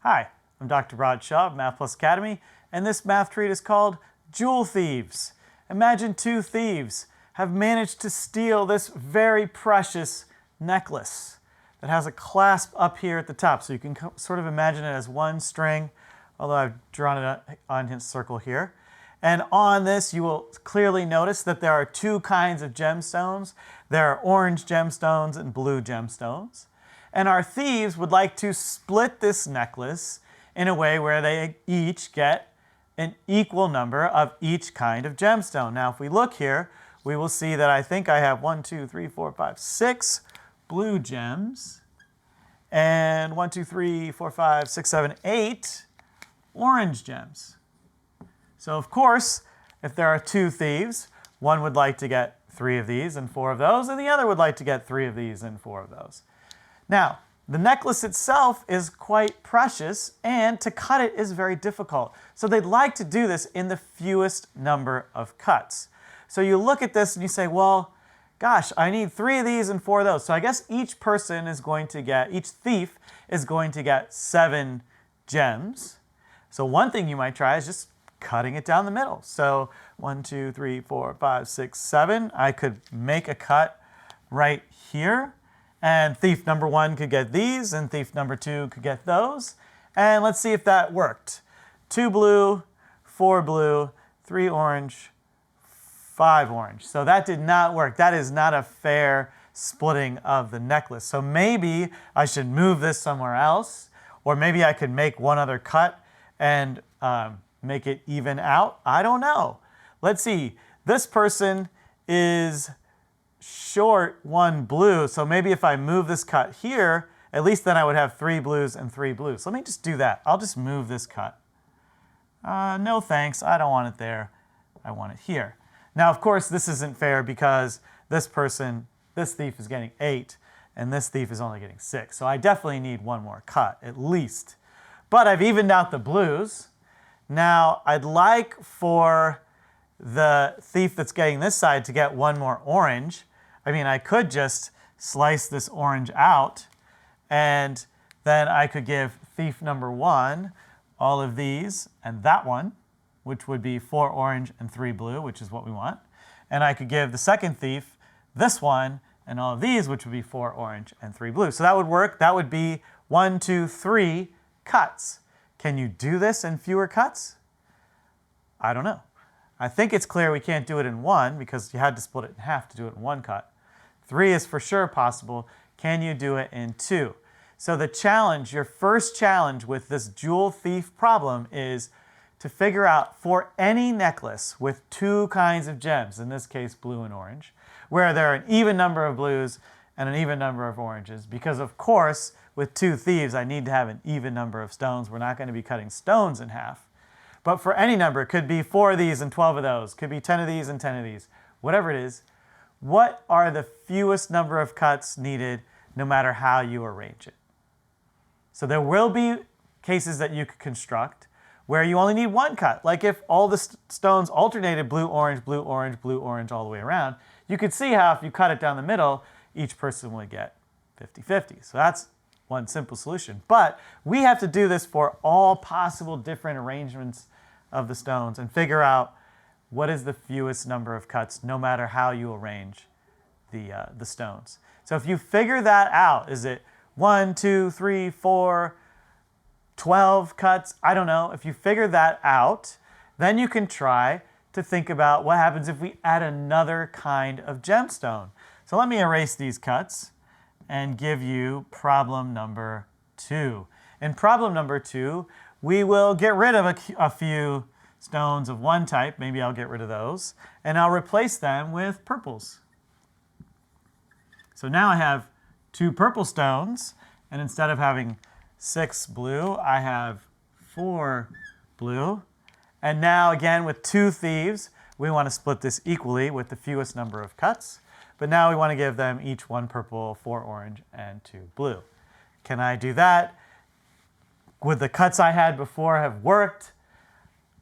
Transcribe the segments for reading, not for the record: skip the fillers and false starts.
Hi, I'm Dr. Bradshaw of Math Plus Academy, and this math treat is called Jewel Thieves. Imagine two thieves have managed to steal this very precious necklace that has a clasp up here at the top. So you can sort of imagine it as one string, although I've drawn it on his circle here. And on this, you will clearly notice that there are two kinds of gemstones. There are orange gemstones and blue gemstones. And our thieves would like to split this necklace in a way where they each get an equal number of each kind of gemstone. Now, if we look here, we will see that I think I have 1, 2, 3, 4, 5, 6 blue gems, and 1, 2, 3, 4, 5, 6, 7, 8 orange gems. So of course, if there are two thieves, one would like to get 3 of these and 4 of those, and the other would like to get 3 of these and 4 of those. Now, the necklace itself is quite precious, and to cut it is very difficult. So they'd like to do this in the fewest number of cuts. So you look at this and you say, well, gosh, I need 3 of these and 4 of those. So I guess each person is going to get, each thief is going to get 7 gems. So one thing you might try is just cutting it down the middle. So 1, 2, 3, 4, 5, 6, 7. I could make a cut right here. And thief number 1 could get these, and thief number 2 could get those. And let's see if that worked. 2 blue, 4 blue, 3 orange, 5 orange. So that did not work. That is not a fair splitting of the necklace. So maybe I should move this somewhere else, or maybe I could make one other cut and make it even out. I don't know. Let's see. This person is short 1 blue, so maybe if I move this cut here, at least then I would have 3 blues and 3 blues. Let me just do that. I'll just move this cut. No thanks, I don't want it there. I want it here. Now, of course, this isn't fair because this thief is getting 8, and this thief is only getting 6. So I definitely need one more cut, at least. But I've evened out the blues. Now, I'd like for the thief that's getting this side to get 1 more orange. I mean, I could just slice this orange out, and then I could give thief number 1 all of these and that one, which would be 4 orange and 3 blue, which is what we want. And I could give the second thief this one and all of these, which would be 4 orange and 3 blue. So that would work. That would be 1, 2, 3 cuts. Can you do this in fewer cuts? I don't know. I think it's clear we can't do it in 1 because you had to split it in half to do it in 1 cut. 3 is for sure possible. Can you do it in 2? So the challenge, your first challenge with this jewel thief problem is to figure out for any necklace with 2 kinds of gems, in this case blue and orange, where there are an even number of blues and an even number of oranges, because of course with 2 thieves I need to have an even number of stones. We're not going to be cutting stones in half. But for any number, it could be 4 of these and 12 of those, could be 10 of these and 10 of these, whatever it is. What are the fewest number of cuts needed no matter how you arrange it? So there will be cases that you could construct where you only need 1 cut. Like if all the stones alternated blue, orange, blue, orange, blue, orange all the way around, you could see how if you cut it down the middle, each person would get 50-50. So that's one simple solution. But we have to do this for all possible different arrangements of the stones and figure out what is the fewest number of cuts no matter how you arrange the stones. So if you figure that out, is it 1, 2, 3, 4, 12 cuts? I don't know. If you figure that out, then you can try to think about what happens if we add another kind of gemstone. So let me erase these cuts and give you problem number 2. In problem number 2, we will get rid of a few stones of one type. Maybe I'll get rid of those. And I'll replace them with purples. So now I have 2 purple stones. And instead of having 6 blue, I have 4 blue. And now again with 2 thieves, we want to split this equally with the fewest number of cuts. But now we want to give them each 1 purple, 4 orange, and 2 blue. Can I do that? Would the cuts I had before have worked?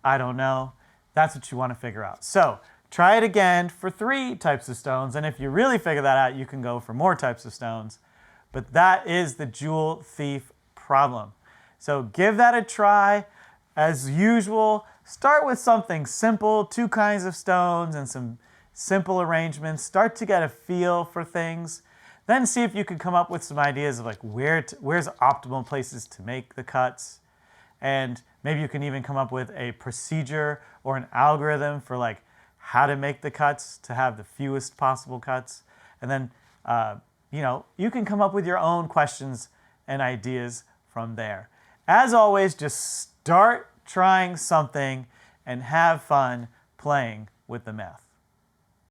I don't know. That's what you want to figure out. So try it again for 3 types of stones. And if you really figure that out, you can go for more types of stones. But that is the jewel thief problem. So give that a try. As usual, start with something simple, 2 kinds of stones and some simple arrangements. Start to get a feel for things. Then see if you can come up with some ideas of like where's optimal places to make the cuts. And maybe you can even come up with a procedure or an algorithm for like how to make the cuts to have the fewest possible cuts. And then, you can come up with your own questions and ideas from there. As always, just start trying something and have fun playing with the math.